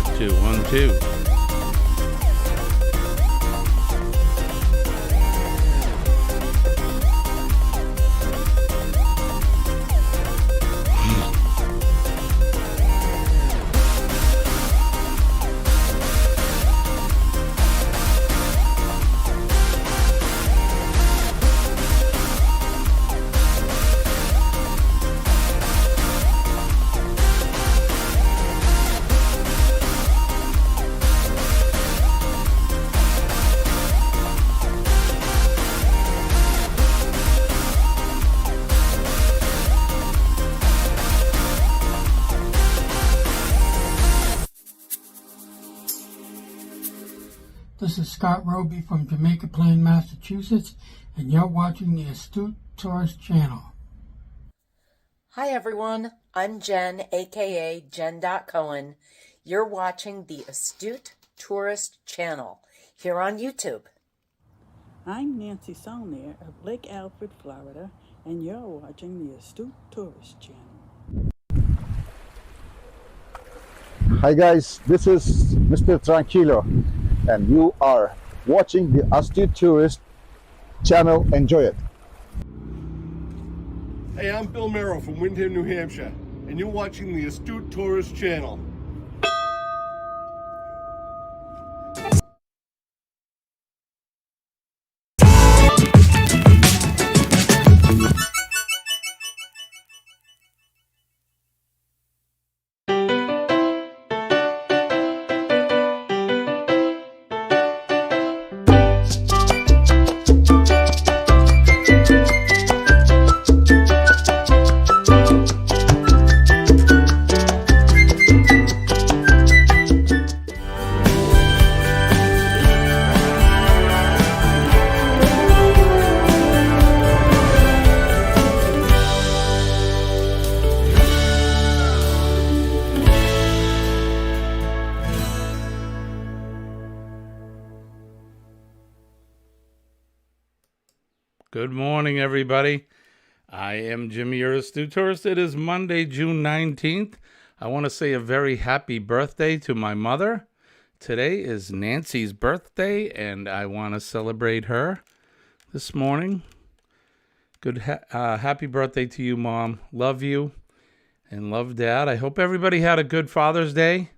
Check 2, 1, 2. This is Scott Roby from Jamaica Plain, Massachusetts, and you're watching the Astute Tourist Channel. Hi everyone, I'm Jen, aka Jen.Cohen. You're watching the Astute Tourist Channel here on YouTube. I'm Nancy Saulnier of Lake Alfred, Florida, and you're watching the Astute Tourist Channel. Hi guys, this is Mr. Tranquilo, and you are watching the Astute Tourist Channel. Enjoy it. Hey, I'm Bill Merrill from Windham, New Hampshire, and you're watching the Astute Tourist Channel. Good morning, everybody. I am Jimmy, your Astute Tourist. It is Monday, June 19th. I want to say a very happy birthday to my mother. Today is Nancy's birthday, and I want to celebrate her this morning. Happy birthday to you, Mom. Love you and love Dad. I hope everybody had a good Father's Day.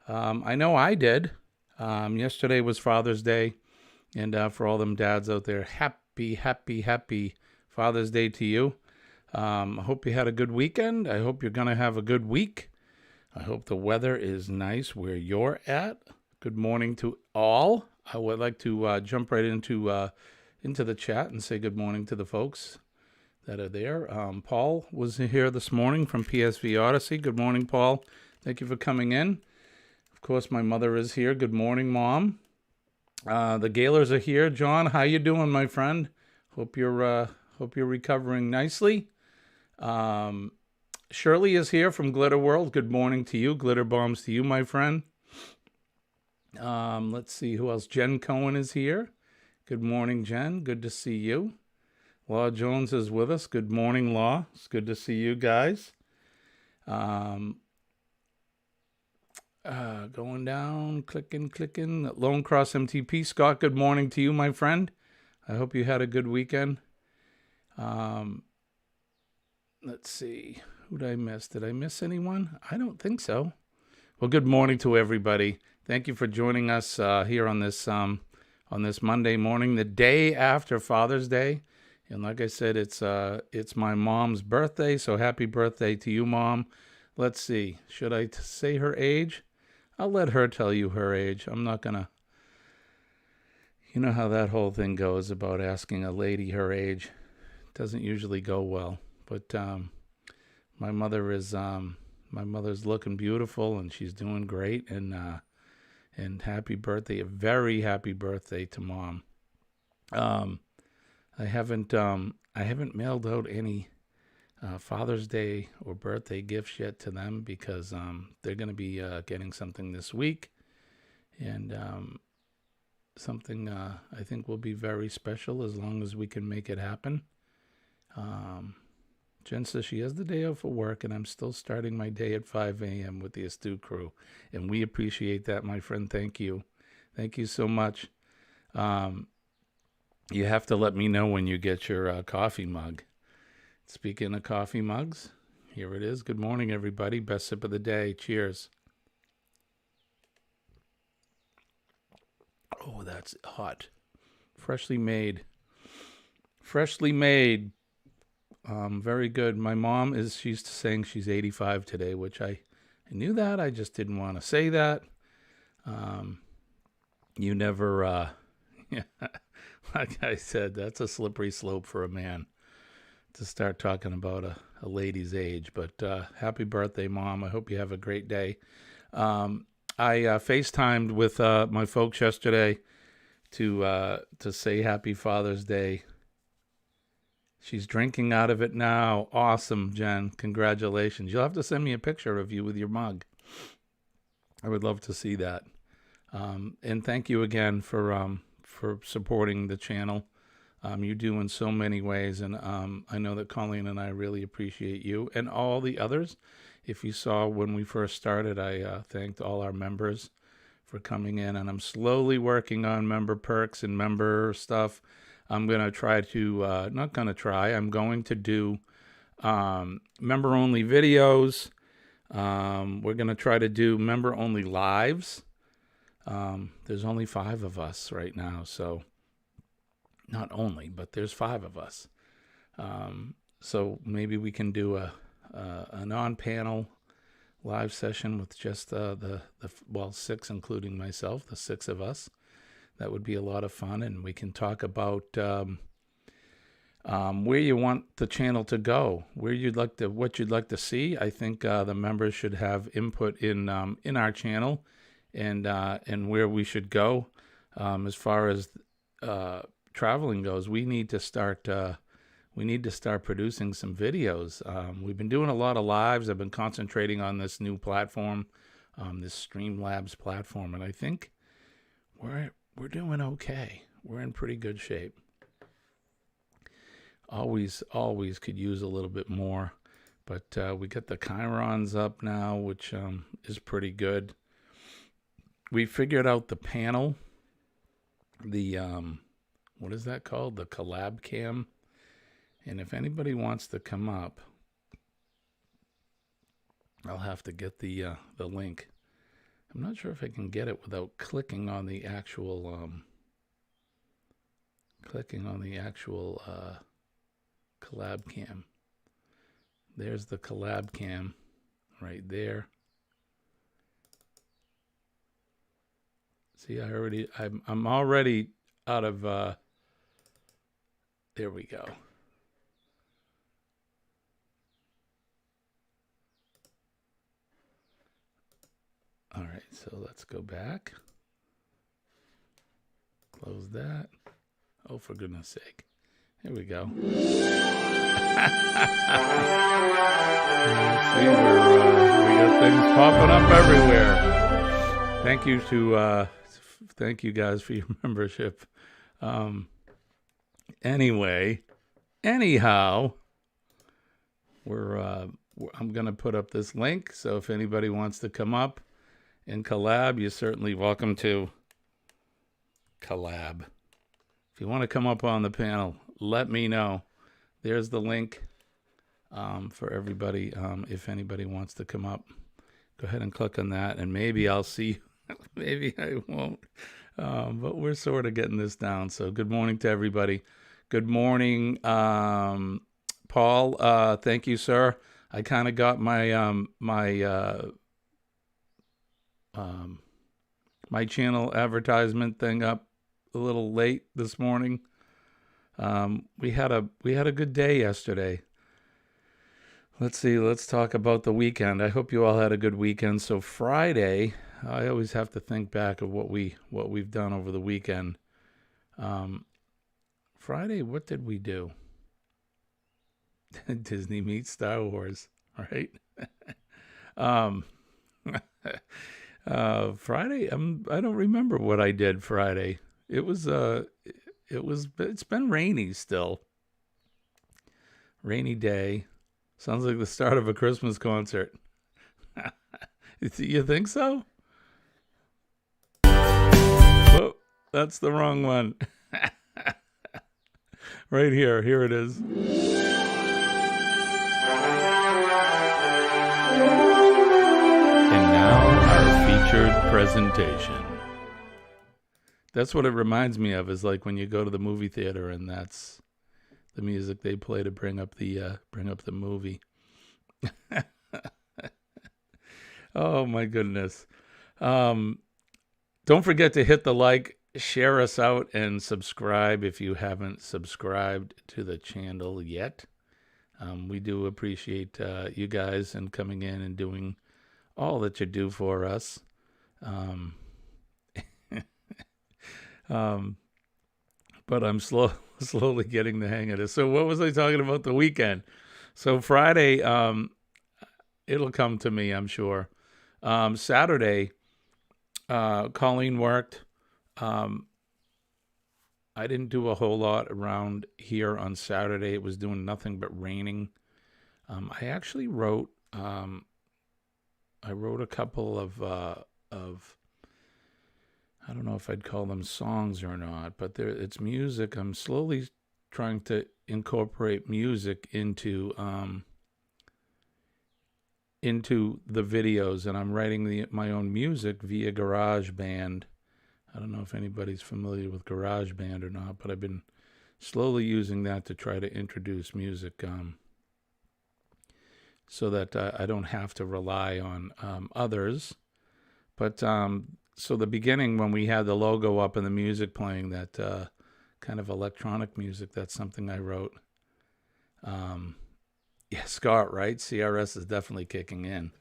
I know I did. Yesterday was Father's Day, and for all them dads out there, happy Father's Day to you. I hope you had a good weekend. I hope you're going to have a good week. I hope the weather is nice where you're at. Good morning to all. I would like to jump right into the chat and say good morning to the folks that are there. Paul was here this morning from PSV Odyssey. Good morning, Paul. Thank you for coming in. Of course, my mother is here. Good morning, Mom. The Gaylors are here. John, how you doing, my friend? Hope you're recovering nicely. Shirley is here from Glitter World. Good morning to you. Glitter bombs to you, my friend. Let's see who else. Jen Cohen is here. Good morning, Jen. Good to see you. Law Jones is with us. Good morning, Law. It's good to see you guys. Going down, clicking. Lone Cross MTP. Scott, good morning to you, my friend. I hope you had a good weekend. Let's see. Who did I miss? Did I miss anyone? I don't think so. Well, good morning to everybody. Thank you for joining us here on this Monday morning, the day after Father's Day. And like I said, it's my mom's birthday, so happy birthday to you, Mom. Let's see. Should I say her age? I'll let her tell you her age. I'm not going to... You know how that whole thing goes about asking a lady her age. It doesn't usually go well. But my mother's looking beautiful, and she's doing great. And happy birthday, a very happy birthday to Mom. I haven't mailed out any Father's Day or birthday gifts yet to them because they're going to be getting something this week, and something I think will be very special as long as we can make it happen. Jen says she has the day off for work, and I'm still starting my day at 5 a.m. with the Astute crew. And we appreciate that, my friend. Thank you. Thank you so much. You have to let me know when you get your coffee mug. Speaking of coffee mugs, here it is. Good morning, everybody. Best sip of the day. Cheers. Oh, that's hot. Freshly made. Freshly made. Very good. My mom she's saying she's 85 today, which I knew that. I just didn't want to say that. You never, like I said, that's a slippery slope for a man to start talking about a lady's age. But happy birthday, Mom. I hope you have a great day. I FaceTimed with my folks yesterday to say Happy Father's Day. She's drinking out of it now. Awesome, Jen. Congratulations. You'll have to send me a picture of you with your mug. I would love to see that. And thank you again for supporting the channel. You do in so many ways, and I know that Colleen and I really appreciate you and all the others. If you saw when we first started, I thanked all our members for coming in, and I'm slowly working on member perks and member stuff. I'm going to try to, I'm going to do member-only videos. We're going to try to do member-only lives. There's only 5 of us right now, so not only, but there's 5 of us. So maybe we can do an on-panel live session with just the 6, including myself, the 6 of us. That would be a lot of fun, and we can talk about where you want the channel to go, what you'd like to see. I think the members should have input in our channel, and where we should go as far as traveling goes. We need to start producing some videos. We've been doing a lot of lives. I've been concentrating on this new platform, this Streamlabs platform, and I think we're doing okay. We're in pretty good shape. Always could use a little bit more, but we got the Chirons up now, which is pretty good. We figured out the panel, the what is that called? The collab cam. And if anybody wants to come up, I'll have to get the link. I'm not sure if I can get it without clicking on the actual collab cam. There's the collab cam right there. See, I'm already out of there we go. All right, so let's go back. Close that. Oh, for goodness sake. Here we go. See, we got things popping up everywhere. Thank you guys for your membership. Anyhow, I'm going to put up this link, so if anybody wants to come up and collab, you're certainly welcome to collab. If you want to come up on the panel, let me know. There's the link for everybody. If anybody wants to come up, go ahead and click on that, and maybe I'll see you. Maybe I won't. But we're sort of getting this down. So good morning to everybody. Good morning, Paul. Thank you, sir. I kind of got my my channel advertisement thing up a little late this morning. We had a good day yesterday. Let's see. Let's talk about the weekend. I hope you all had a good weekend. So Friday, I always have to think back of what we've done over the weekend. Friday, what did we do? Disney meets Star Wars, right? Friday, I don't remember what I did Friday. It's been rainy still. Rainy day. Sounds like the start of a Christmas concert. You think so? Oh, that's the wrong one. Right here. Here it is. And now our featured presentation. That's what it reminds me of, is like when you go to the movie theater and that's the music they play to bring up the movie. Oh my goodness. Don't forget to hit the like, share us out, and subscribe if you haven't subscribed to the channel yet. We do appreciate you guys and coming in and doing all that you do for us. But I'm slowly getting the hang of this. So what was I talking about the weekend? So Friday, it'll come to me, I'm sure. Saturday, Colleen worked. I didn't do a whole lot around here on Saturday. It was doing nothing but raining. I actually wrote, I wrote a couple of I don't know if I'd call them songs or not, but it's music. I'm slowly trying to incorporate music into the videos, and I'm writing my own music via GarageBand. I don't know if anybody's familiar with GarageBand or not, but I've been slowly using that to try to introduce music, so that I don't have to rely on others. But so the beginning, when we had the logo up and the music playing, that kind of electronic music, that's something I wrote. Yeah, Scott, right? CRS is definitely kicking in.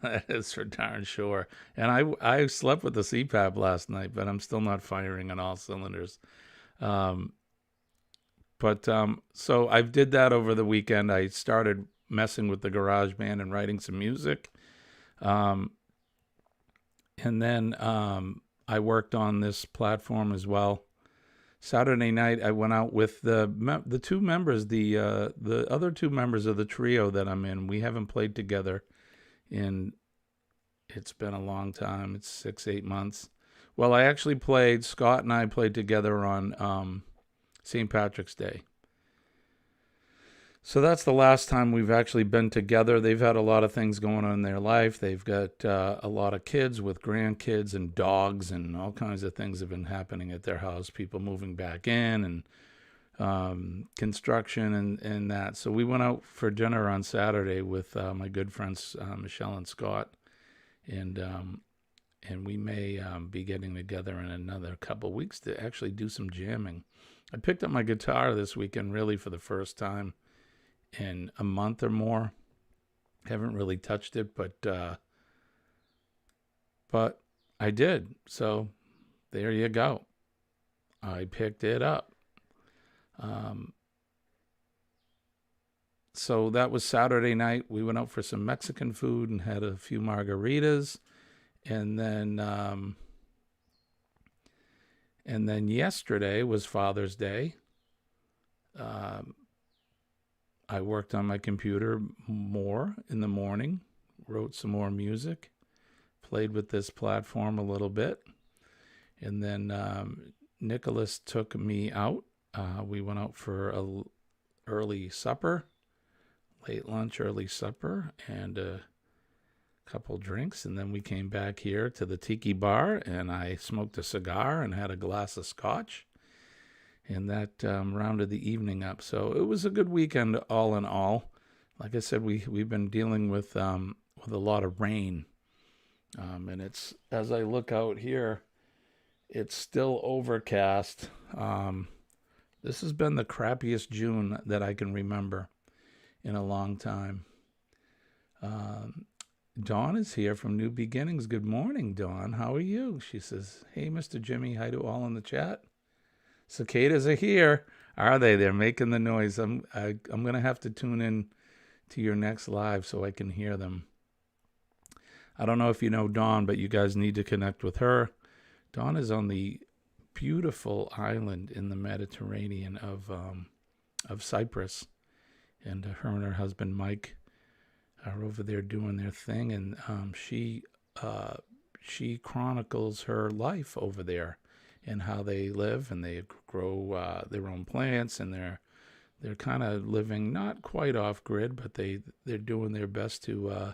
That is for darn sure. And I slept with the CPAP last night, but I'm still not firing on all cylinders. So I did that over the weekend. I started messing with the GarageBand and writing some music. And then I worked on this platform as well. Saturday night, I went out with the two members, the other two members of the trio that I'm in. We haven't played together it's been a long time. It's 6-8 months. Well, Scott and I played together on St. Patrick's Day. So that's the last time we've actually been together. They've had a lot of things going on in their life. They've got a lot of kids with grandkids and dogs, and all kinds of things have been happening at their house. People moving back in, and construction and that. So we went out for dinner on Saturday with my good friends Michelle and Scott, and we may be getting together in another couple weeks to actually do some jamming. I picked up my guitar this weekend, really for the first time in a month or more. Haven't really touched it, but I did. So there you go. I picked it up. So that was Saturday night. We went out for some Mexican food and had a few margaritas, and then yesterday was Father's Day. I worked on my computer more in the morning, wrote some more music, played with this platform a little bit, and then Nicholas took me out. We went out for a early supper, late lunch, early supper, and a couple drinks, and then we came back here to the Tiki Bar, and I smoked a cigar and had a glass of scotch. And that rounded the evening up. So it was a good weekend, all in all. Like I said, we've been dealing with a lot of rain, and it's, as I look out here, it's still overcast. This has been the crappiest June that I can remember in a long time. Dawn is here from New Beginnings. Good morning, Dawn. How are you? She says, "Hey, Mr. Jimmy. Hi to all in the chat." Cicadas are here. Are they? They're making the noise. I'm going to have to tune in to your next live so I can hear them. I don't know if you know Dawn, but you guys need to connect with her. Dawn is on the beautiful island in the Mediterranean of Cyprus, and her and her husband Mike are over there doing their thing, and she chronicles her life over there and how they live, and they grow their own plants, and they're kind of living not quite off grid, but they're doing their best to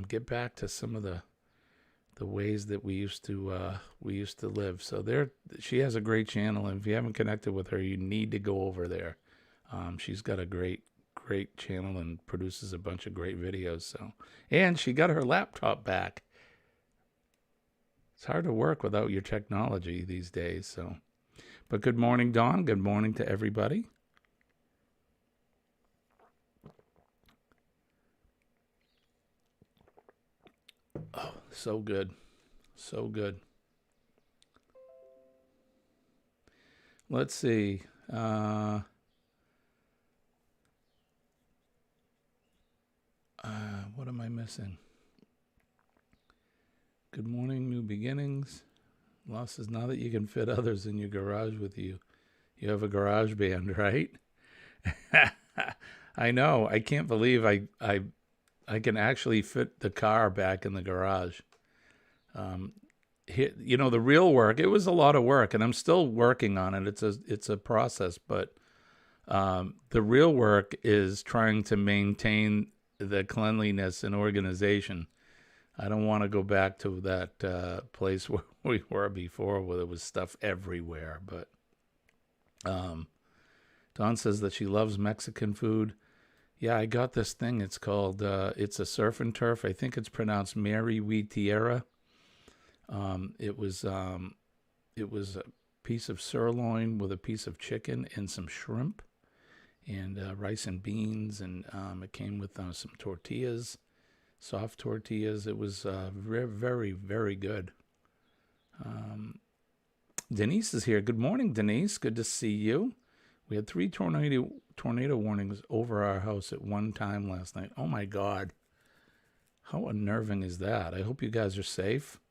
get back to some of the ways that we used to live. So she has a great channel, and if you haven't connected with her, you need to go over there. She's got a great channel and produces a bunch of great videos. So, and she got her laptop back. It's hard to work without your technology these days. So, but good morning, Dawn. Good morning to everybody. Oh, so good. So good. Let's see. What am I missing? Good morning, New Beginnings. Loss is now that you can fit others in your garage with you. You have a garage band, right? I know. I can't believe I can actually fit the car back in the garage. The real work, it was a lot of work, and I'm still working on it. It's a process, but the real work is trying to maintain the cleanliness and organization. I don't want to go back to that place where we were before, where there was stuff everywhere. But Dawn says that she loves Mexican food. Yeah, I got this thing. It's called, it's a surf and turf. I think it's pronounced Mary We Tierra. It was a piece of sirloin with a piece of chicken and some shrimp and rice and beans. And it came with some tortillas, soft tortillas. It was very, very, very good. Denise is here. Good morning, Denise. Good to see you. We had 3 tornado warnings over our house at one time last night. Oh, my God. How unnerving is that? I hope you guys are safe.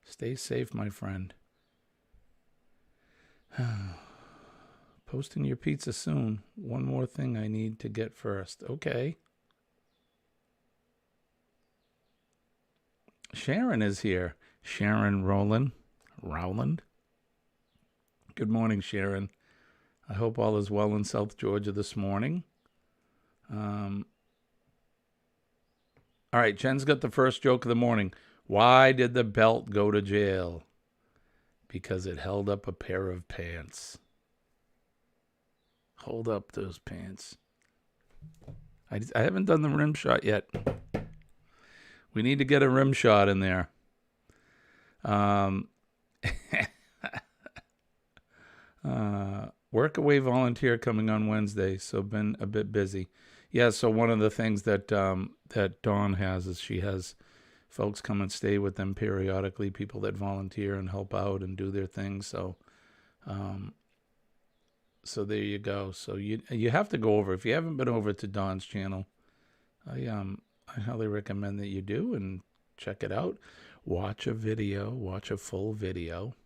Stay safe, my friend. Posting your pizza soon. One more thing I need to get first. Okay. Sharon is here. Sharon Rowland. Good morning, Sharon. I hope all is well in South Georgia this morning. All right, Jen's got the first joke of the morning. Why did the belt go to jail? Because it held up a pair of pants. Hold up those pants. I haven't done the rim shot yet. We need to get a rim shot in there. Workaway volunteer coming on Wednesday, so been a bit busy. Yeah, so one of the things that that Dawn has is she has folks come and stay with them periodically, people that volunteer and help out and do their things. So so there you go. So you have to go over. If you haven't been over to Dawn's channel, I highly recommend that you do and check it out. Watch a video, watch a full video.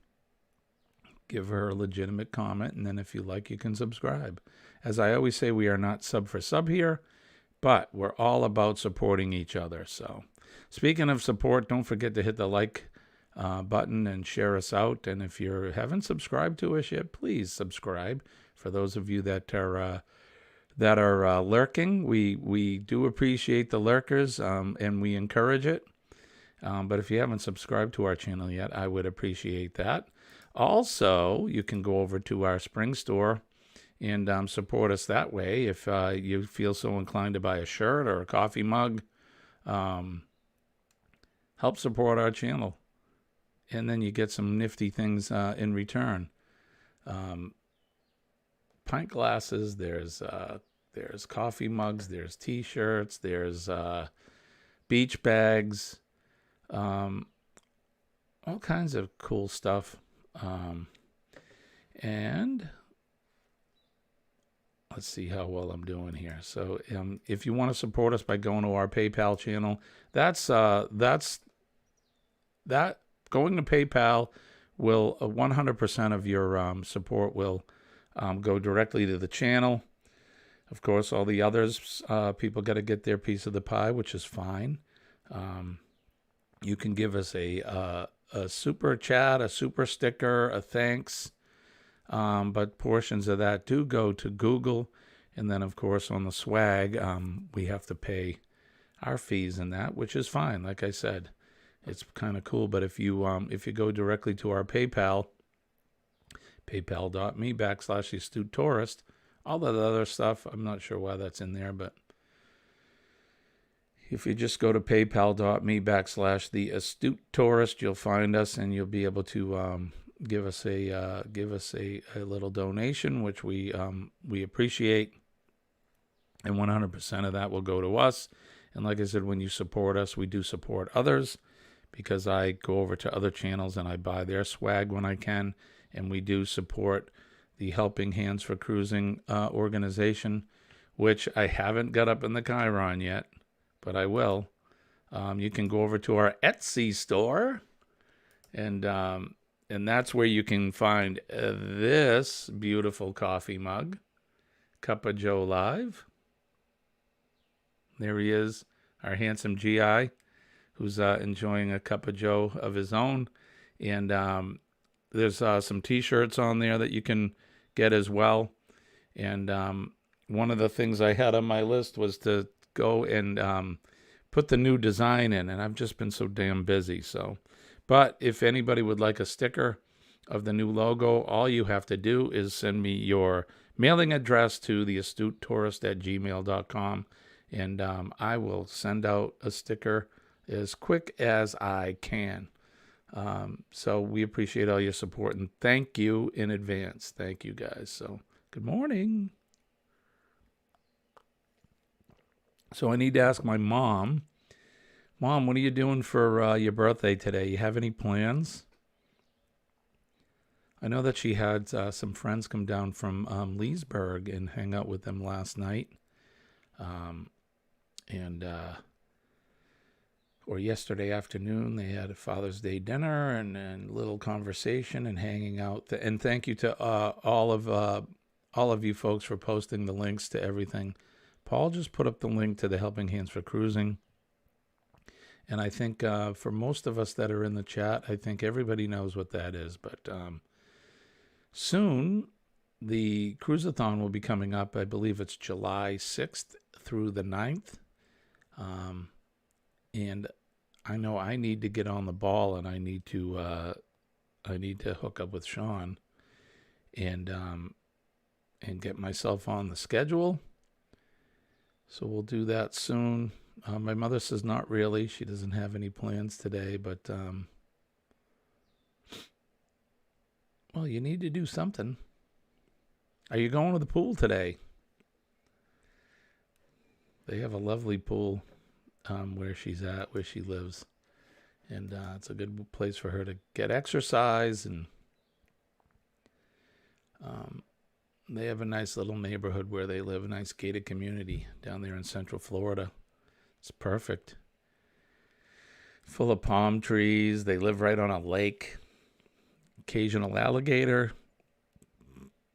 Give her a legitimate comment, and then if you like, you can subscribe. As I always say, we are not sub for sub here, but we're all about supporting each other. So speaking of support, don't forget to hit the like button and share us out. And if you haven't subscribed to us yet, please subscribe. For those of you that are lurking, we do appreciate the lurkers, and we encourage it. But if you haven't subscribed to our channel yet, I would appreciate that. Also, you can go over to our spring store and support us that way. If you feel so inclined to buy a shirt or a coffee mug, help support our channel. And then you get some nifty things in return. Pint glasses, there's coffee mugs, there's T-shirts, there's beach bags, all kinds of cool stuff. And let's see how well I'm doing here. So if you want to support us by going to our PayPal channel, that's going to PayPal will 100% of your support will go directly to the channel. Of course, all the others, people got to get their piece of the pie, which is fine. You can give us a super chat, a super sticker, a thanks. But portions of that do go to Google. And then, of course, on the swag, we have to pay our fees in that, which is fine. Like I said, it's kind of cool. But if you go directly to our PayPal, paypal.me/theastutetourist, all that other stuff, I'm not sure why that's in there, but if you just go to paypal.me/theastutetourist, you'll find us, and you'll be able to give us a little donation, which we appreciate, and 100% of that will go to us. And like I said, when you support us, we do support others, because I go over to other channels and I buy their swag when I can, and we do support the Helping Hands for Cruising organization, which I haven't got up in the Chiron yet, but I will. You can go over to our Etsy store, and that's where you can find this beautiful coffee mug, Cup of Joe Live. There he is, our handsome GI, who's enjoying a cup of Joe of his own. And there's some T-shirts on there that you can get as well. And one of the things I had on my list was to go and put the new design in, and I've just been so damn busy. But if anybody would like a sticker of the new logo, all you have to do is send me your mailing address to theastutetourist@gmail.com, and I will send out a sticker as quick as I can. So we appreciate all your support, and thank you in advance. Thank you, guys. So good morning. So I need to ask my mom, what are you doing for your birthday today? You have any plans? I know that she had some friends come down from Leesburg and hang out with them last night. Or yesterday afternoon, they had a Father's Day dinner and a little conversation and hanging out. And thank you to all of you folks for posting the links to everything. Paul just put up the link to the Helping Hands for Cruising. And I think for most of us that are in the chat, I think everybody knows what that is. But soon, the Cruisathon will be coming up. I believe it's July 6th through the 9th. And I know I need to get on the ball, and I need to hook up with Sean and get myself on the schedule. So we'll do that soon. My mother says not really. She doesn't have any plans today, but well, you need to do something. Are you going to the pool today? They have a lovely pool where she's at, where she lives. And it's a good place for her to get exercise. And they have a nice little neighborhood where they live, a nice gated community down there in Central Florida. It's perfect. Full of palm trees. They live right on a lake. Occasional alligator.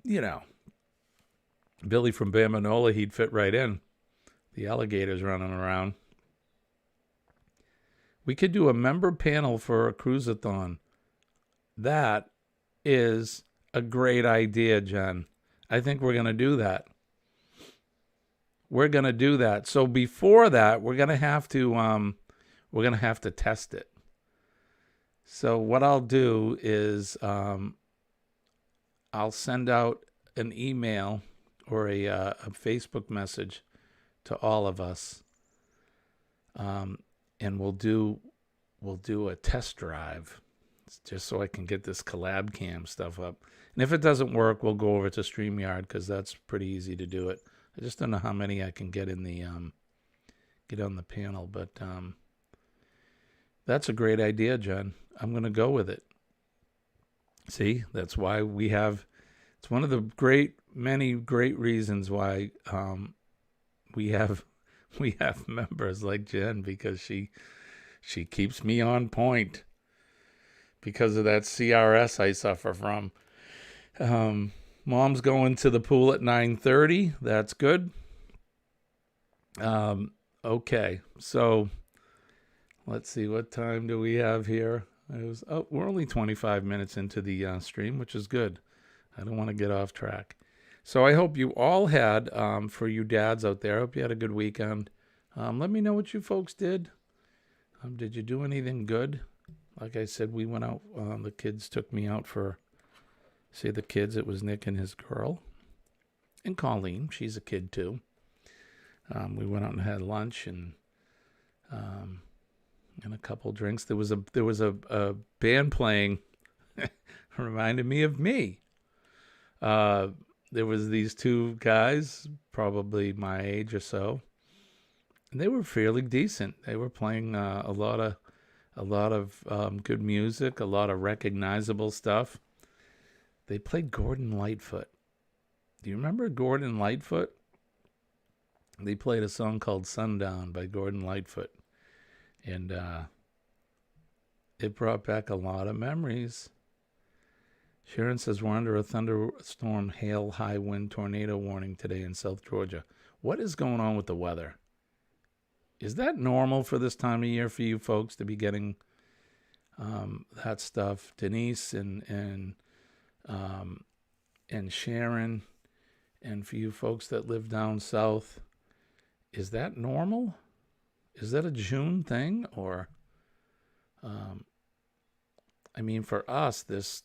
You know, Billy from Bamanola, he'd fit right in. The alligators running around. We could do a member panel for a cruisathon. That is a great idea, Jen. I think we're going to do that. We're going to do that. So before that, we're going to have to test it. So what I'll do is I'll send out an email or a Facebook message to all of us. And we'll do a test drive just so I can get this collab cam stuff up. And if it doesn't work, we'll go over to StreamYard, because that's pretty easy to do it. I just don't know how many I can get in the get on the panel, but that's a great idea, John. I'm going to go with it. See, that's why it's one of the many great reasons why we have members like Jen, because she keeps me on point because of that CRS I suffer from. Mom's going to the pool at 9:30. That's good. Okay, so let's see. What time do we have here? We're only 25 minutes into the stream, which is good. I don't want to get off track. So I hope you all had, for you dads out there, I hope you had a good weekend. Let me know what you folks did. Did you do anything good? Like I said, we went out. The kids took me out for, say the kids, it was Nick and his girl. And Colleen, she's a kid too. We went out and had lunch and a couple drinks. There was a band playing. Reminded me of me. There was these two guys, probably my age or so, and they were fairly decent. They were playing a lot of good music, a lot of recognizable stuff. They played Gordon Lightfoot. Do you remember Gordon Lightfoot? They played a song called Sundown by Gordon Lightfoot. And it brought back a lot of memories. Sharon says we're under a thunderstorm, hail, high wind, tornado warning today in South Georgia. What is going on with the weather? Is that normal for this time of year for you folks to be getting that stuff? Denise and Sharon, and for you folks that live down south, is that normal? Is that a June thing? Or, I mean, for us, this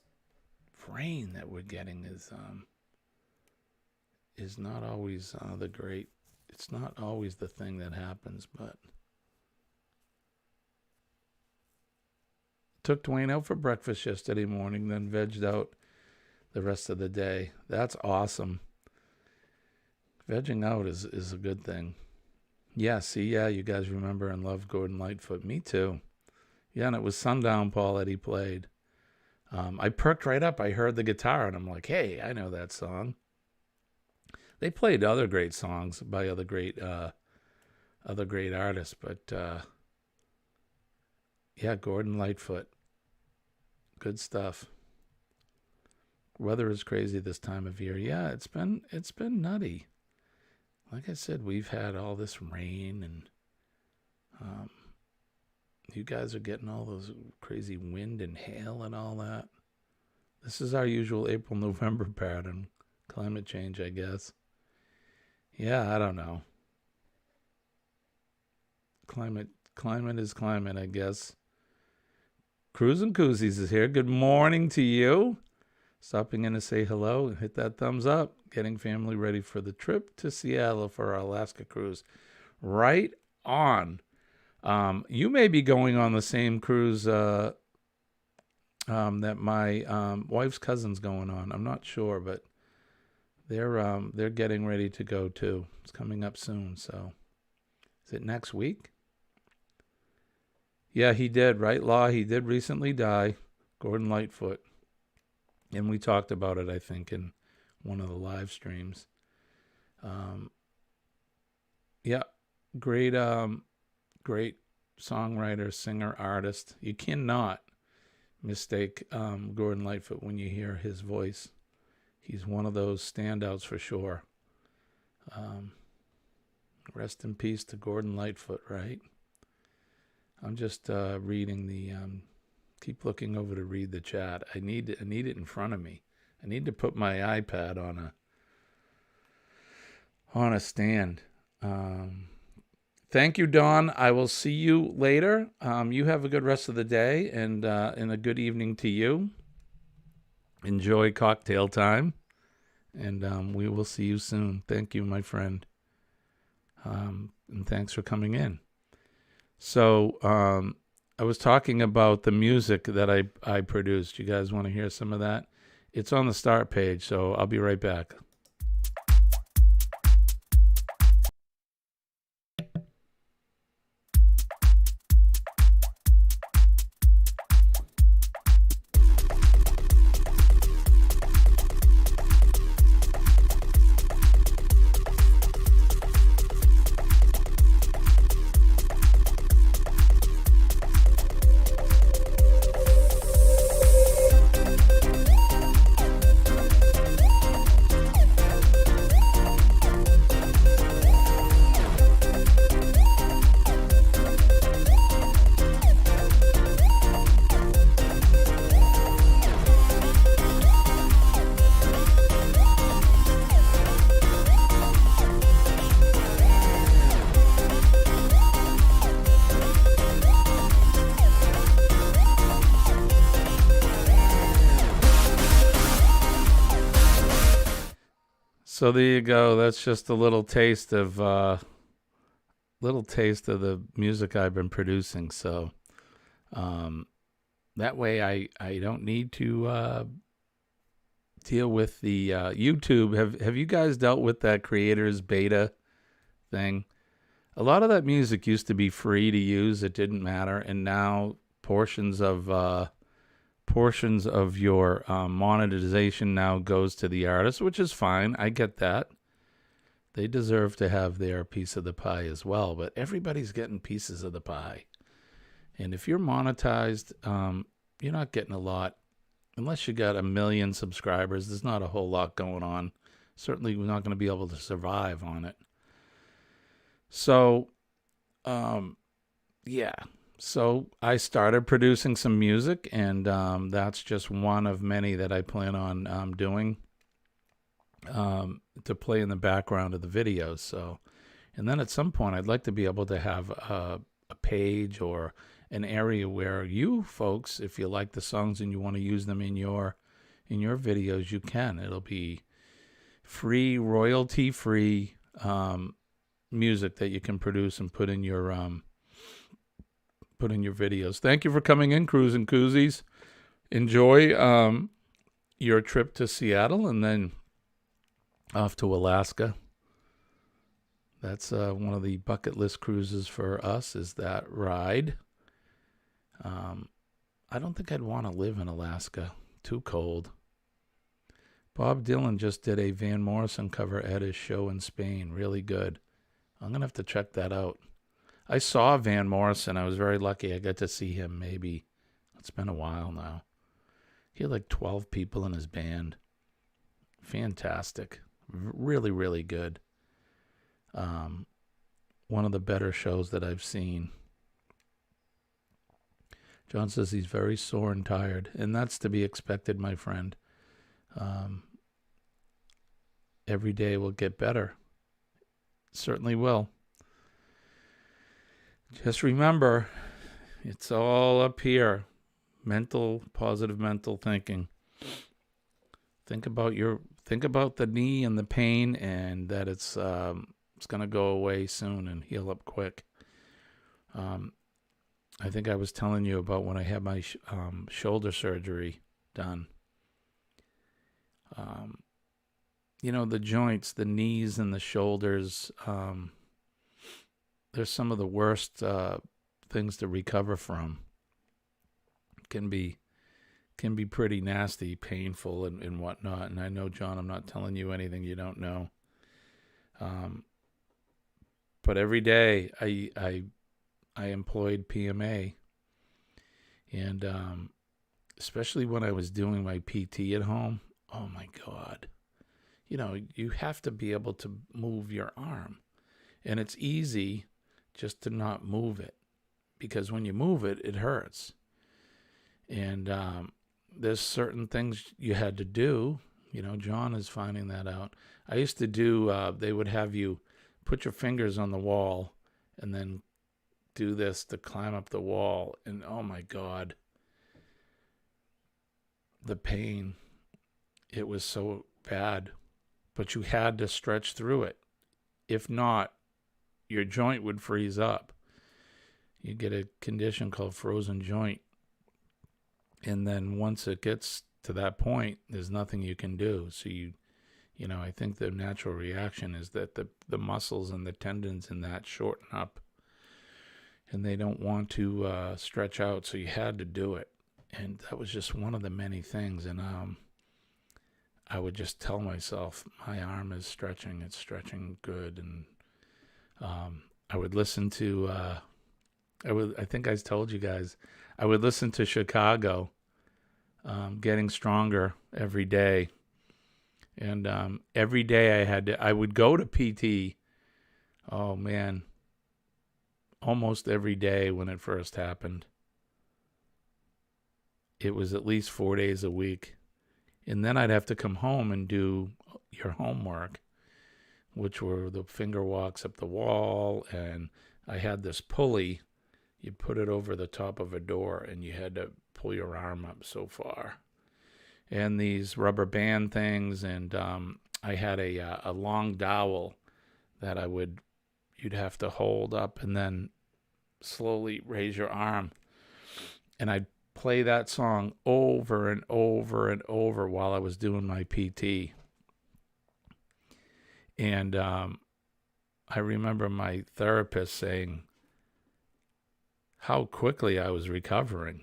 rain that we're getting is not always it's not always the thing that happens, but took Dwayne out for breakfast yesterday morning, then vegged out the rest of the day. That's awesome. Vegging out is a good thing. Yeah, you guys remember and love Gordon Lightfoot. Me too. Yeah, and it was Sundown, Paul, that he played. I perked right up. I heard the guitar, and I'm like, hey, I know that song. They played other great songs by other great artists, but yeah, Gordon Lightfoot. Good stuff. Weather is crazy this time of year. Yeah, it's been nutty. Like I said, we've had all this rain, and you guys are getting all those crazy wind and hail and all that. This is our usual April-November pattern. Climate change, I guess. Yeah, I don't know. Climate is climate, I guess. Cruz and Koozies is here. Good morning to you. Stopping in to say hello and hit that thumbs up. Getting family ready for the trip to Seattle for our Alaska cruise. Right on. You may be going on the same cruise that my wife's cousin's going on. I'm not sure, but they're getting ready to go too. It's coming up soon. So, is it next week? Yeah, he did, right, Law? He did recently die, Gordon Lightfoot. And we talked about it, I think, in one of the live streams. Yeah, great songwriter, singer, artist. You cannot mistake Gordon Lightfoot when you hear his voice. He's one of those standouts for sure. Rest in peace to Gordon Lightfoot, right? I'm just reading the... keep looking over to read the chat. I need it in front of me. I need to put my iPad on a stand. Thank you, Dawn. I will see you later. You have a good rest of the day, and a good evening to you. Enjoy cocktail time, and we will see you soon. Thank you, my friend, and thanks for coming in. So, I was talking about the music that I produced. You guys want to hear some of that? It's on the start page, so I'll be right back. So there you go. That's just a little taste of the music I've been producing. So that way I don't need to deal with the YouTube. Have you guys dealt with that creators beta thing? A lot of that music used to be free to use. It didn't matter. And now portions of your monetization now goes to the artist, which is fine. I get that. They deserve to have their piece of the pie as well, but everybody's getting pieces of the pie. And if you're monetized, you're not getting a lot. Unless you got 1 million subscribers, there's not a whole lot going on. Certainly we're not going to be able to survive on it. So, yeah. So I started producing some music, and that's just one of many that I plan on doing to play in the background of the videos. So, and then at some point, I'd like to be able to have a page or an area where you folks, if you like the songs and you want to use them in your videos, you can. It'll be free, royalty-free music that you can produce and put in your videos. Thank you for coming in, Cruise and Koozies. Enjoy your trip to Seattle and then off to Alaska. That's one of the bucket list cruises for us, is that ride. I don't think I'd want to live in Alaska. Too cold. Bob Dylan just did a Van Morrison cover at his show in Spain. Really good. I'm going to have to check that out. I saw Van Morrison. I was very lucky. I got to see him maybe. It's been a while now. He had like 12 people in his band. Fantastic. Really, really good. One of the better shows that I've seen. John says he's very sore and tired, and that's to be expected, my friend. Every day will get better. Certainly will. Just remember, it's all up here. Positive mental thinking. Think about the knee and the pain, and that it's going to go away soon and heal up quick. I think I was telling you about when I had my shoulder surgery done. The joints, the knees and the shoulders, they're some of the worst things to recover from. Can be pretty nasty, painful, and whatnot. And I know, John, I'm not telling you anything you don't know. But every day I employed PMA, and especially when I was doing my PT at home. Oh my God. You have to be able to move your arm, and it's easy just to not move it, because when you move it, it hurts. And there's certain things you had to do. John is finding that out. I used to do, they would have you put your fingers on the wall and then do this to climb up the wall. And oh my God, the pain, it was so bad. But you had to stretch through it. If not, your joint would freeze up. You get a condition called frozen joint. And then once it gets to that point, there's nothing you can do. So I think the natural reaction is that the muscles and the tendons in that shorten up, and they don't want to stretch out. So you had to do it. And that was just one of the many things. And I would just tell myself, my arm is stretching. It's stretching good. And I would listen to, I think I told you guys, I would listen to Chicago, Getting Stronger every day. And every day I would go to PT. Oh man, almost every day when it first happened. It was at least 4 days a week. And then I'd have to come home and do your homework, which were the finger walks up the wall. And I had this pulley. You put it over the top of a door, and you had to pull your arm up so far. And these rubber band things. And I had a long dowel that you'd have to hold up and then slowly raise your arm. And I'd play that song over and over and over while I was doing my PT. And I remember my therapist saying how quickly I was recovering.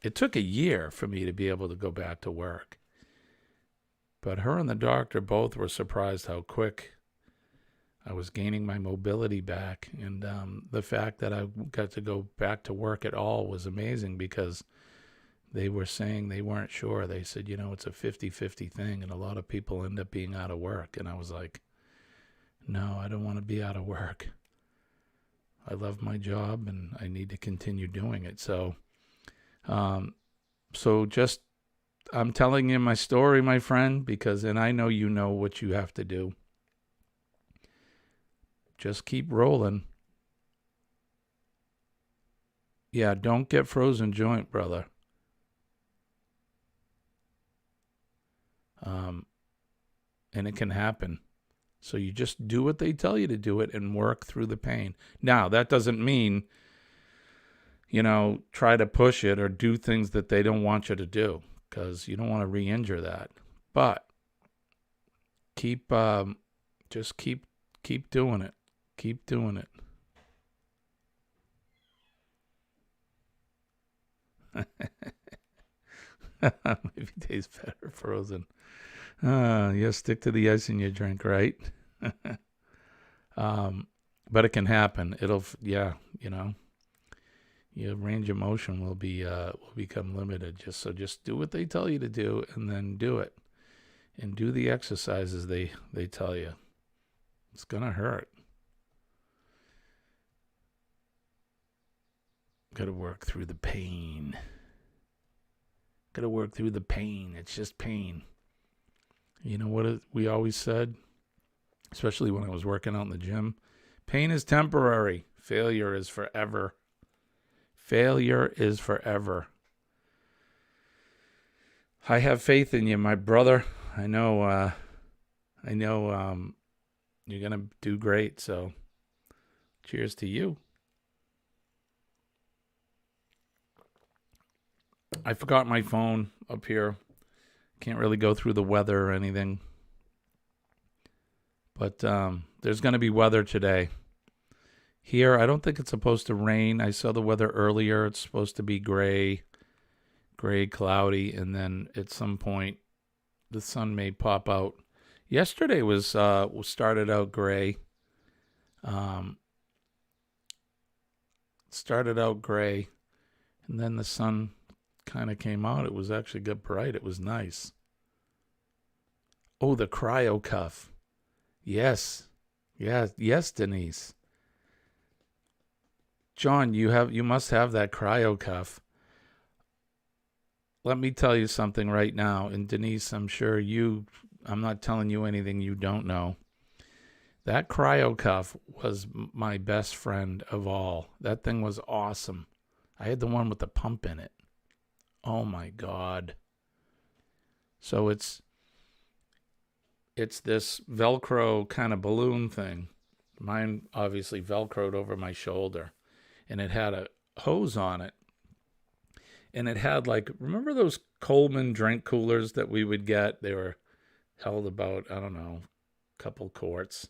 It took a year for me to be able to go back to work. But her and the doctor both were surprised how quick I was gaining my mobility back. And the fact that I got to go back to work at all was amazing, because they were saying they weren't sure. They said, it's a 50-50 thing, and a lot of people end up being out of work. And I was like, no, I don't want to be out of work. I love my job, and I need to continue doing it. So just, I'm telling you my story, my friend, and I know you know what you have to do. Just keep rolling. Yeah, don't get frozen joint, brother. And it can happen. So you just do what they tell you to do it and work through the pain. Now, that doesn't mean, try to push it or do things that they don't want you to do, because you don't want to re-injure that. But keep doing it. Keep doing it. Maybe tastes better frozen. Stick to the ice in your drink, right? But it can happen. Your range of motion will become limited. Just do what they tell you to do, and then do it, and do the exercises they tell you. It's gonna hurt. Got to work through the pain. It's just pain. You know what we always said, especially when I was working out in the gym? Pain is temporary. Failure is forever. I have faith in you, my brother. I know you're going to do great. So cheers to you. I forgot my phone up here. Can't really go through the weather or anything. But there's going to be weather today. Here, I don't think it's supposed to rain. I saw the weather earlier. It's supposed to be gray, cloudy, and then at some point the sun may pop out. Yesterday was started out gray. And then the sun kind of came out. It was actually good bright. It was nice. Oh, the cryo cuff. Yes, Denise. John, you must have that cryo cuff. Let me tell you something right now, and Denise, I'm not telling you anything you don't know. That cryo cuff was my best friend of all. That thing was awesome. I had the one with the pump in it. Oh my God. So it's this Velcro kind of balloon thing. Mine obviously Velcroed over my shoulder. And it had a hose on it. And it had remember those Coleman drink coolers that we would get? They were held about, I don't know, a couple quarts.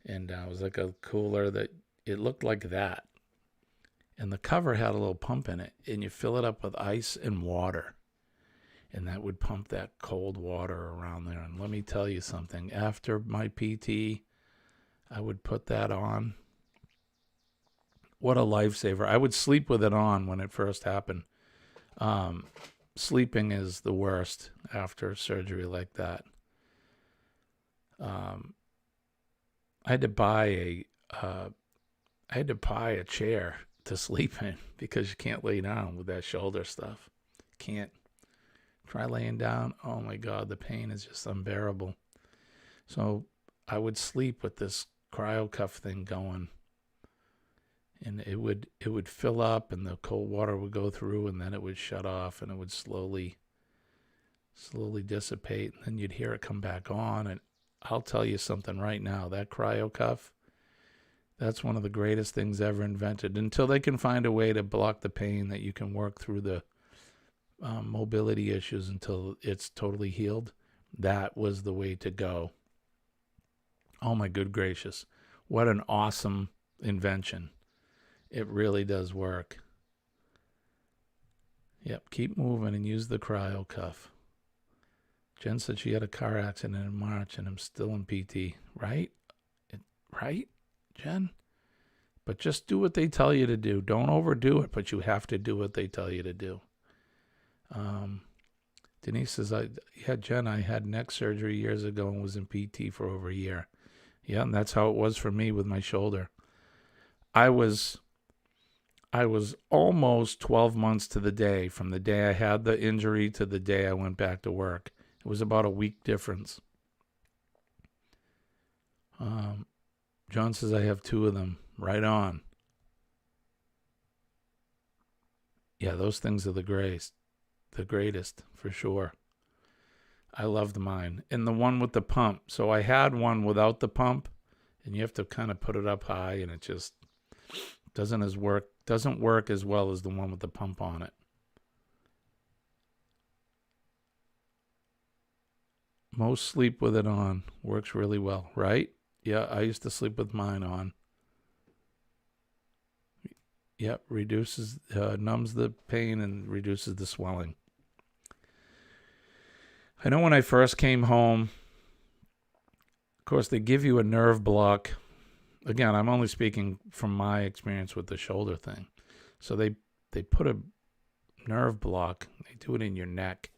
And it was like a cooler that it looked like that. And the cover had a little pump in it, and you fill it up with ice and water. And that would pump that cold water around there. And let me tell you something. After my PT, I would put that on. What a lifesaver. I would sleep with it on when it first happened. Sleeping is the worst after surgery like that. I had to buy a chair to sleep in, because you can't lay down with that shoulder stuff. Can't. Try laying down. Oh my God, the pain is just unbearable. So I would sleep with this cryo cuff thing going, and it would fill up, and the cold water would go through, and then it would shut off, and it would slowly slowly dissipate, and then you'd hear it come back on. And I'll tell you something right now, that cryo cuff, that's one of the greatest things ever invented. Until they can find a way to block the pain, that you can work through the mobility issues until it's totally healed, that was the way to go. Oh my good gracious. What an awesome invention. It really does work. Yep, keep moving and use the cryo cuff. Jen said she had a car accident in March and I'm still in PT. Right? Right, Jen? But just do what they tell you to do. Don't overdo it, but you have to do what they tell you to do. Denise says, Jen, I had neck surgery years ago and was in PT for over a year. Yeah, and that's how it was for me with my shoulder. I was almost 12 months to the day from the day I had the injury to the day I went back to work. It was about a week difference. John says I have 2 of them. Right on. Yeah, those things are the greatest for sure. I loved mine. And the one with the pump. So I had one without the pump, and you have to kind of put it up high, and it just doesn't work as well as the one with the pump on it. Most sleep with it on. Works really well, right? Yeah, I used to sleep with mine on. Yep, numbs the pain and reduces the swelling. I know when I first came home, of course, they give you a nerve block. Again, I'm only speaking from my experience with the shoulder thing. So they put a nerve block. They do it in your neck.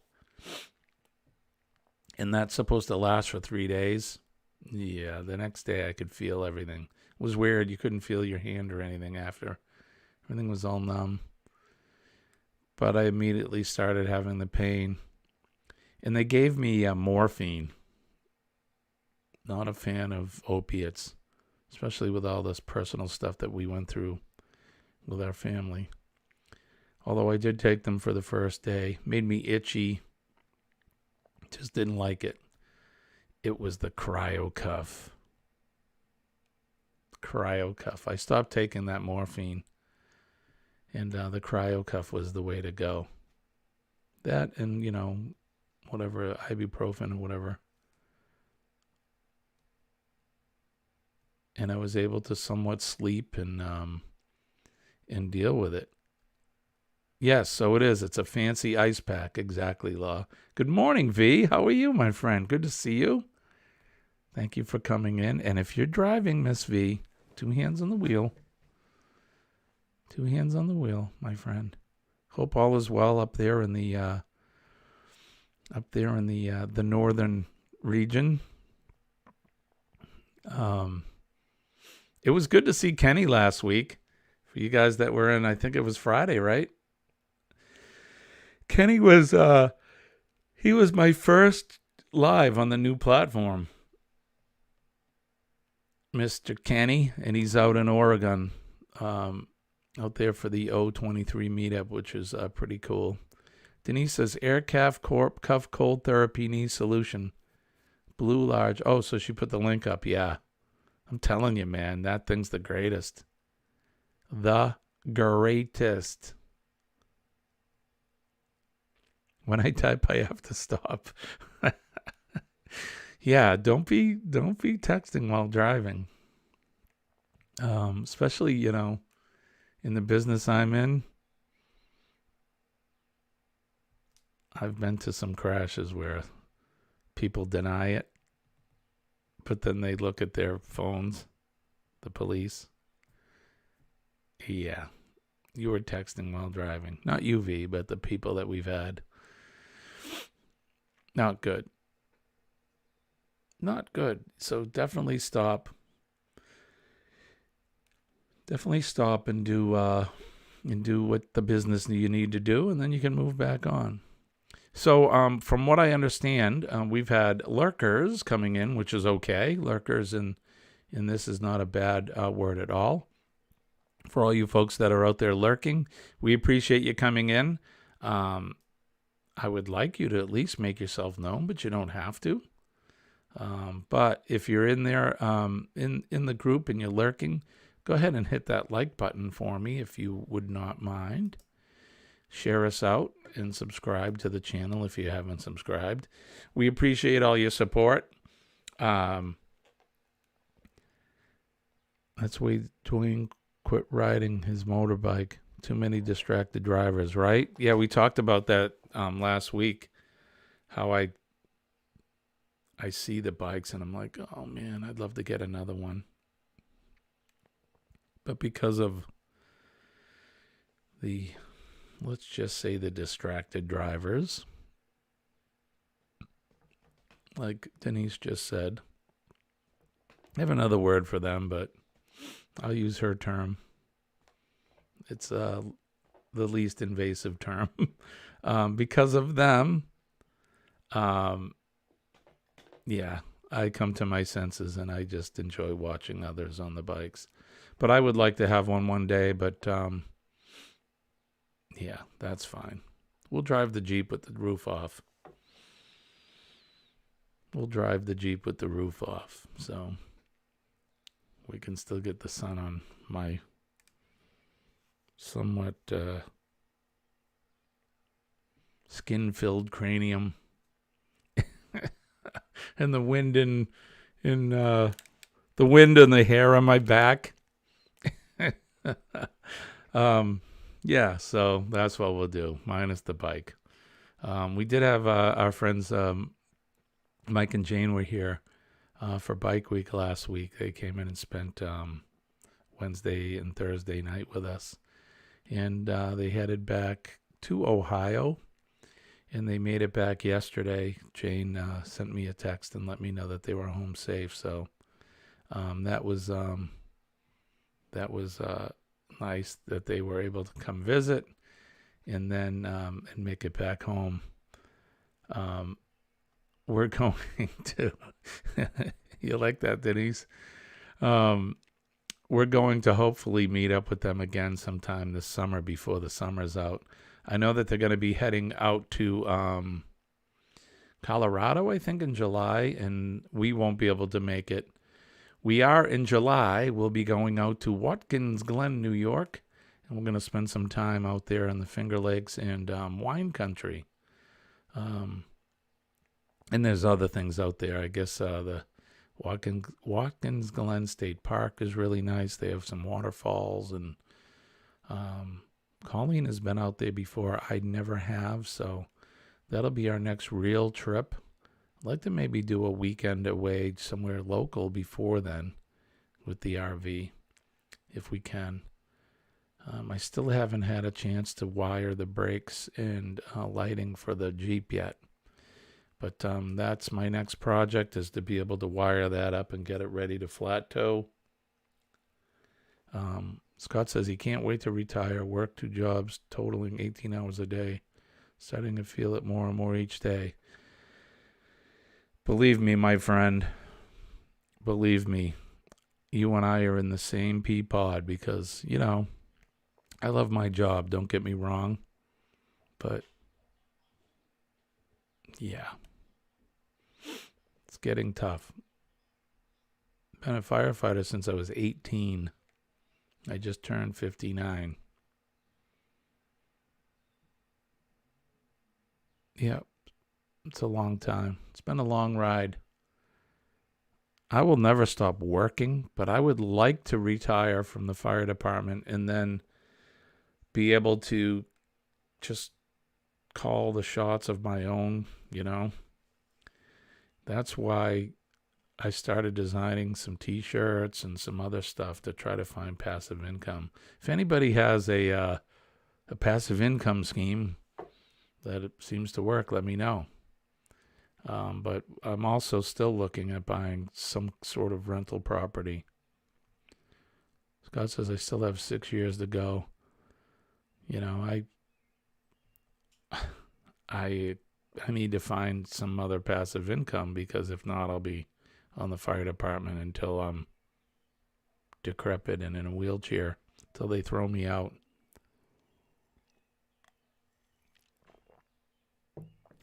And that's supposed to last for 3 days. Yeah, the next day I could feel everything. It was weird. You couldn't feel your hand or anything after. Everything was all numb. But I immediately started having the pain. And they gave me morphine. Not a fan of opiates, especially with all this personal stuff that we went through with our family. Although I did take them for the first day. Made me itchy. Just didn't like it. It was the cryo cuff. Cryo cuff. I stopped taking that morphine. And the cryo cuff was the way to go. That and, whatever, ibuprofen or whatever. And I was able to somewhat sleep and deal with it. Yes, so it is. It's a fancy ice pack. Exactly, Law. Good morning, V. How are you, my friend? Good to see you. Thank you for coming in. And if you're driving, Miss V, 2 hands on the wheel. 2 hands on the wheel, my friend. Hope all is well up there in the northern region. It was good to see Kenny last week. For you guys that were in, I think it was Friday, right? Kenny was he was my first live on the new platform. Mr. Kenny, and he's out in Oregon. Out there for the O23 meetup, which is pretty cool. Denise says, Air Cuff Cold Therapy Knee Solution. Blue large. Oh, so she put the link up. Yeah. I'm telling you, man, that thing's the greatest. The greatest. When I type, I have to stop. Yeah, don't be texting while driving. Especially, in the business I'm in, I've been to some crashes where people deny it, but then they look at their phones, the police. Yeah, you were texting while driving. Not you, V, but the people that we've had. Not good. Not good. So definitely stop. Definitely stop and do what the business you need to do, and then you can move back on. So from what I understand, we've had lurkers coming in, which is okay. Lurkers in this is not a bad word at all. For all you folks that are out there lurking, we appreciate you coming in. I would like you to at least make yourself known, but you don't have to. But if you're in there in the group and you're lurking, go ahead and hit that like button for me if you would not mind. Share us out and subscribe to the channel if you haven't subscribed. We appreciate all your support. That's why Dwayne quit riding his motorbike. Too many distracted drivers, right? Yeah, we talked about that last week. How I see the bikes and I'm like, oh man, I'd love to get another one. But because of the, let's just say the distracted drivers, like Denise just said, I have another word for them, but I'll use her term. It's the least invasive term. Because of them, yeah, I come to my senses and I just enjoy watching others on the bikes. But I would like to have one day, but yeah, that's fine. We'll drive the Jeep with the roof off. We'll drive the Jeep with the roof off, so we can still get the sun on my somewhat skin-filled cranium. And the wind in the wind and the hair on my back. Yeah, so that's what we'll do, minus the bike. We did have our friends Mike and Jane were here for Bike Week last week. They came in and spent Wednesday and Thursday night with us, and they headed back to Ohio. And they made it back yesterday. Jane sent me a text and let me know that they were home safe. So that was nice that they were able to come visit and then and make it back home. We're going to, you like that, Denise? We're going to hopefully meet up with them again sometime this summer before the summer's out. I know that they're going to be heading out to Colorado, I think, in July, and we won't be able to make it. We are in July. We'll be going out to Watkins Glen, New York, and we're going to spend some time out there in the Finger Lakes and wine country. And there's other things out there. I guess the Watkins Glen State Park is really nice. They have some waterfalls, and Colleen has been out there before. I never have, so that'll be our next real trip. I'd like to maybe do a weekend away somewhere local before then with the RV, if we can. I still haven't had a chance to wire the brakes and lighting for the Jeep yet. But that's my next project, is to be able to wire that up and get it ready to flat tow. Scott says he can't wait to retire, work 2 jobs, totaling 18 hours a day, starting to feel it more and more each day. Believe me, my friend, believe me, you and I are in the same pea pod because, you know, I love my job, don't get me wrong, but yeah, it's getting tough. Been a firefighter since I was 18. I just turned 59. Yeah, it's a long time. It's been a long ride. I will never stop working, but I would like to retire from the fire department and then be able to just call the shots of my own, you know. That's why I started designing some t-shirts and some other stuff to try to find passive income. If anybody has a passive income scheme that it seems to work, let me know. But I'm also still looking at buying some sort of rental property. Scott says I still have 6 years to go. You know, I need to find some other passive income, because if not, I'll be on the fire department until I'm decrepit and in a wheelchair, till they throw me out.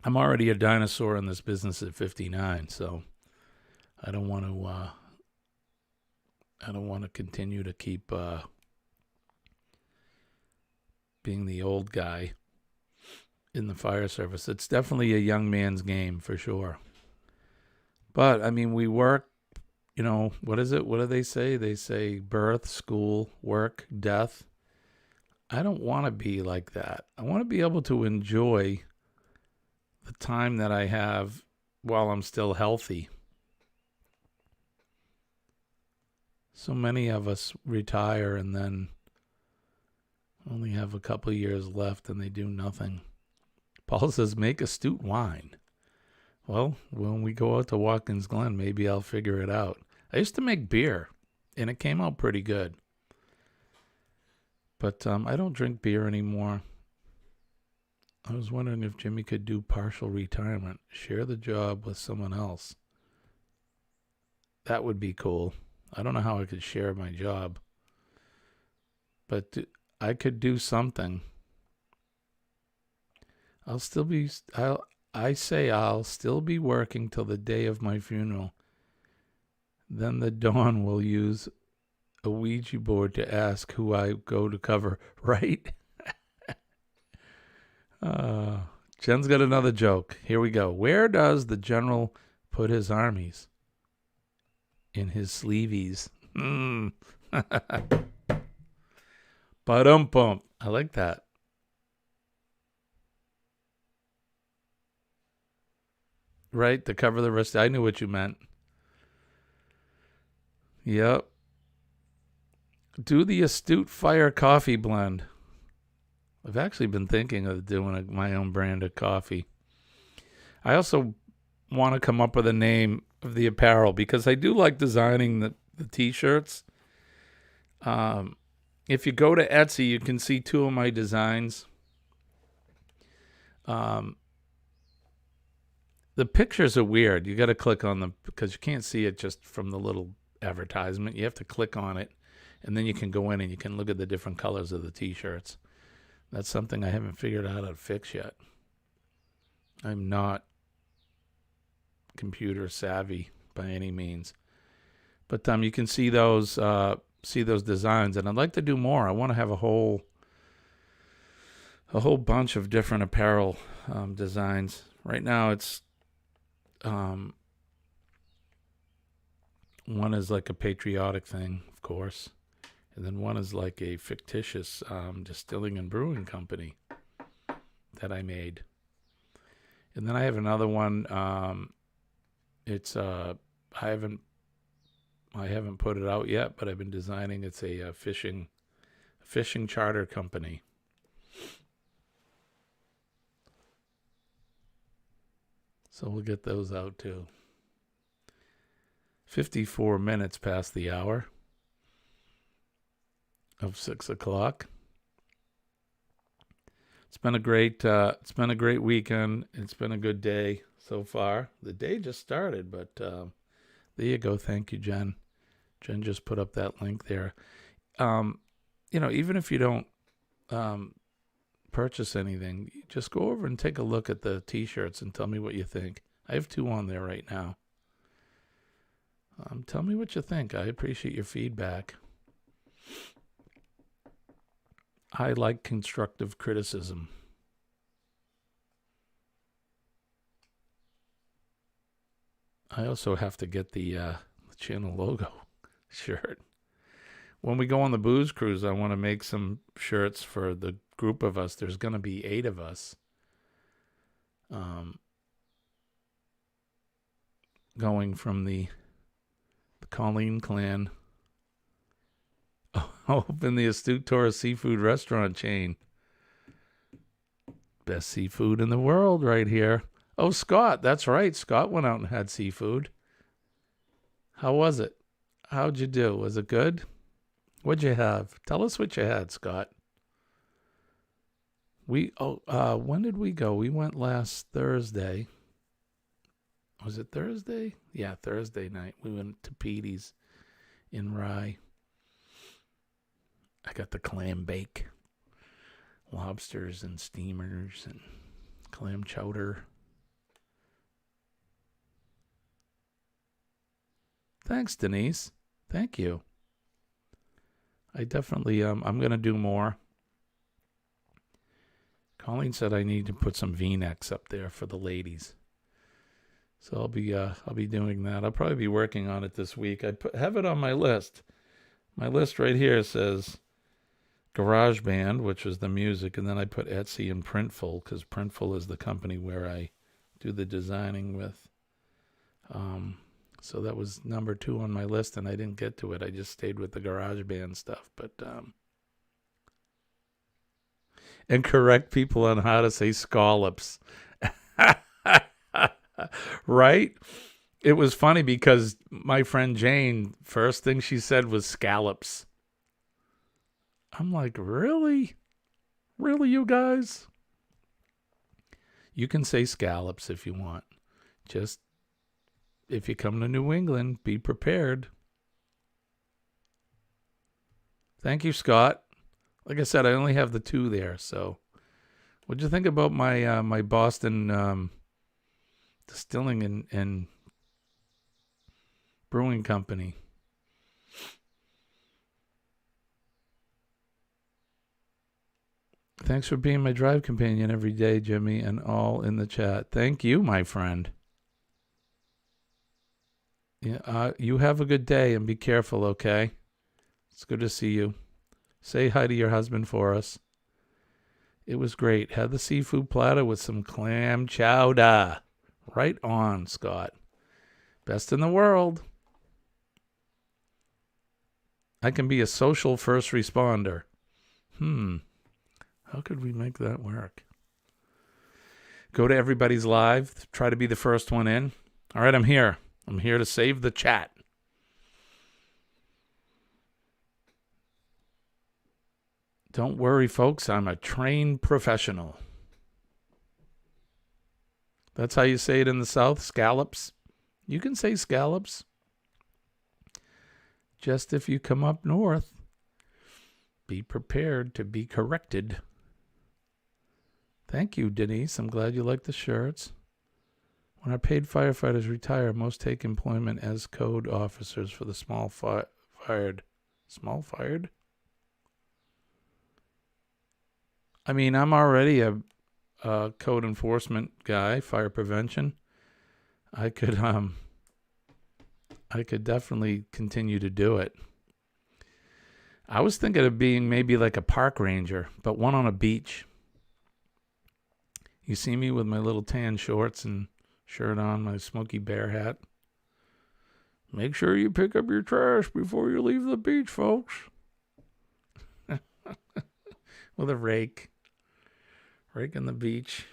I'm already a dinosaur in this business at 59, so I don't want to continue to keep being the old guy in the fire service. It's definitely a young man's game for sure. But I mean, we work, what is it? What do they say? They say birth, school, work, death. I don't want to be like that. I want to be able to enjoy the time that I have while I'm still healthy. So many of us retire and then only have a couple of years left and they do nothing. Paul says, make astute wine. Well, when we go out to Watkins Glen, maybe I'll figure it out. I used to make beer, and it came out pretty good. But I don't drink beer anymore. I was wondering if Jimmy could do partial retirement, share the job with someone else. That would be cool. I don't know how I could share my job, but I could do something. I'll still be working till the day of my funeral. Then the dawn will use a Ouija board to ask who I go to cover, right? Jen's got another joke. Here we go. Where does the general put his armies? In his sleeveys. Ba-dum-bum. I like that. Right, to cover the wrist. I knew what you meant. Yep. Do the Astute Fire coffee blend. I've actually been thinking of doing my own brand of coffee. I also want to come up with a name of the apparel because I do like designing the t-shirts. If you go to Etsy, you can see two of my designs. The pictures are weird. You got to click on them because you can't see it just from the little advertisement. You have to click on it, and then you can go in and you can look at the different colors of the t-shirts. That's something I haven't figured out how to fix yet. I'm not computer savvy by any means, but you can see those designs, and I'd like to do more. I want to have a whole bunch of different apparel designs. Right now, it's one is like a patriotic thing, of course, and then one is like a fictitious distilling and brewing company that I made, and then I have another one. It's I haven't put it out yet, but I've been designing. It's a fishing charter company. So we'll get those out too. 54 minutes past the hour of 6 o'clock. It's been a great weekend. It's been a good day so far. The day just started, but there you go. Thank you, Jen. Jen just put up that link there. Even if you don't purchase anything, just go over and take a look at the t-shirts and tell me what you think. I have 2 on there right now. Tell me what you think. I appreciate your feedback. I like constructive criticism. I also have to get the channel logo shirt. When we go on the booze cruise, I want to make some shirts for the group of us. There's going to be 8 of us. Going from the Colleen clan. Open the Astute Tourist seafood restaurant chain. Best seafood in the world right here. Oh, Scott, that's right. Scott went out and had seafood. How was it? How'd you do? Was it good? What'd you have? Tell us what you had, Scott. When did we go? We went last Thursday. Was it Thursday? Yeah, Thursday night. We went to Petey's in Rye. I got the clam bake, lobsters and steamers and clam chowder. Thanks, Denise. Thank you. I definitely, I'm going to do more. Colleen said I need to put some V-necks up there for the ladies. So I'll be doing that. I'll probably be working on it this week. Have it on my list. My list right here says GarageBand, which is the music, and then I put Etsy and Printful, because Printful is the company where I do the designing with. So that was number 2 on my list, and I didn't get to it. I just stayed with the GarageBand stuff. But and correct people on how to say scallops. Right? It was funny because my friend Jane, first thing she said was scallops. I'm like, really? Really, you guys? You can say scallops if you want. Just, if you come to New England, be prepared. Thank you, Scott. Like I said, I only have the 2 there, so. What'd you think about my my Boston distilling and brewing company? Thanks for being my drive companion every day, Jimmy, and all in the chat. Thank you, my friend. Yeah, you have a good day and be careful, okay? It's good to see you. Say hi to your husband for us. It was great. Had the seafood platter with some clam chowder. Right on, Scott. Best in the world. I can be a social first responder. How could we make that work? Go to everybody's live. Try to be the first one in. All right, I'm here. I'm here to save the chat. Don't worry, folks. I'm a trained professional. That's how you say it in the South, scallops. You can say scallops. Just if you come up north, be prepared to be corrected. Thank you, Denise. I'm glad you like the shirts. When our paid firefighters retire, most take employment as code officers for the small fired. Small fired? I mean, I'm already a code enforcement guy, fire prevention. I could definitely continue to do it. I was thinking of being maybe like a park ranger, but one on a beach. You see me with my little tan shorts and shirt on, my Smokey Bear hat. Make sure you pick up your trash before you leave the beach, folks. With a rake. Raking the beach.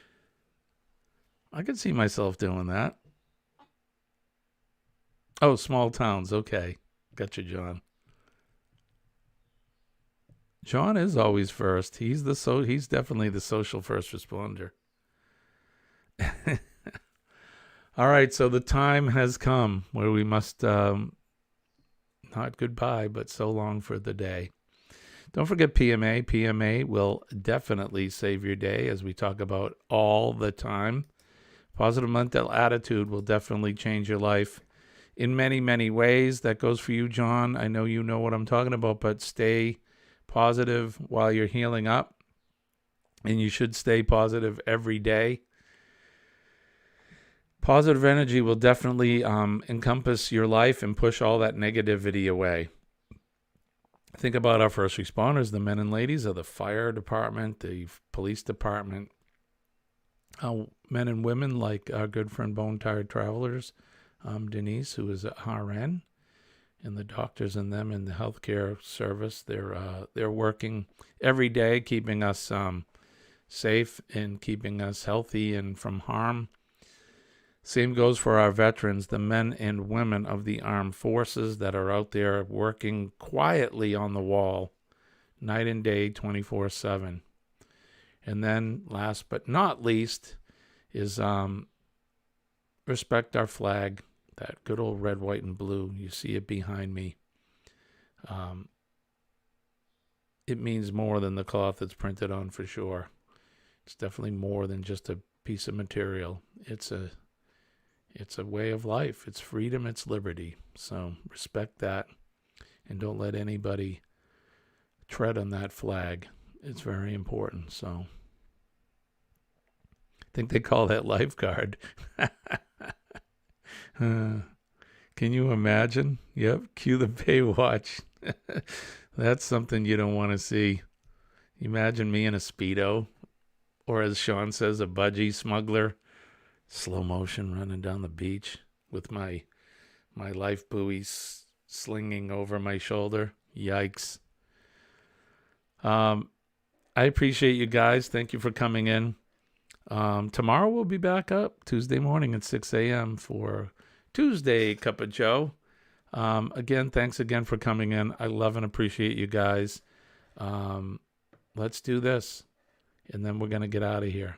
I could see myself doing that. Oh, small towns. Okay. Gotcha, John. John is always first. He's definitely the social first responder. All right, so the time has come where we must not goodbye, but so long for the day. Don't forget PMA. PMA will definitely save your day, as we talk about all the time. Positive mental attitude will definitely change your life in many, many ways. That goes for you, John. I know you know what I'm talking about, but stay positive while you're healing up. And you should stay positive every day. Positive energy will definitely encompass your life and push all that negativity away. Think about our first responders, the men and ladies of the fire department, the police department, men and women like our good friend Bone Tired Travelers, Denise, who is a RN, and the doctors and them in the healthcare service. They're working every day, keeping us safe and keeping us healthy and from harm. Same goes for our veterans, the men and women of the armed forces that are out there working quietly on the wall, night and day, 24/7. And then, last but not least, is respect our flag, that good old red, white, and blue. You see it behind me. It means more than the cloth it's printed on, for sure. It's definitely more than just a piece of material. It's It's a way of life. It's freedom. It's liberty. So respect that, and don't let anybody tread on that flag. It's very important. So I think they call that lifeguard. Can you imagine? Yep. Cue the Baywatch. That's something you don't want to see. Imagine me in a Speedo, or as Sean says, a budgie smuggler, slow motion running down the beach with my life buoy slinging over my shoulder. Yikes. I appreciate you guys. Thank you for coming in. Tomorrow we'll be back up Tuesday morning at 6 a.m. for Tuesday Cup of Joe. Again, thanks again for coming in. I love and appreciate you guys. Let's do this, and then we're going to get out of here.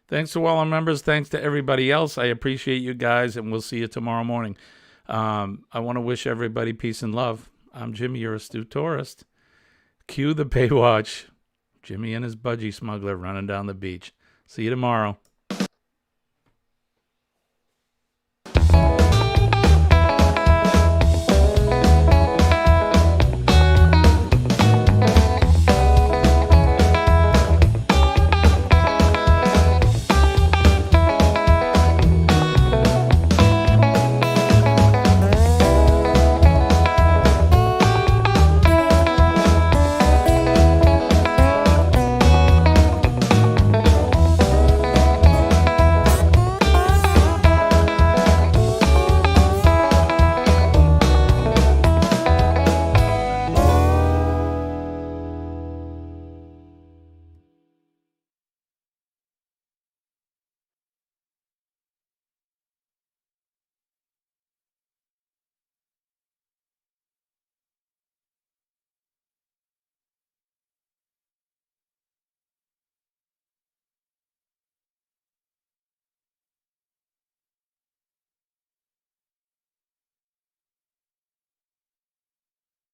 Thanks to all our members. Thanks to everybody else. I appreciate you guys, and we'll see you tomorrow morning. I want to wish everybody peace and love. I'm Jimmy, your astute tourist. Cue the Baywatch. Jimmy and his budgie smuggler running down the beach. See you tomorrow.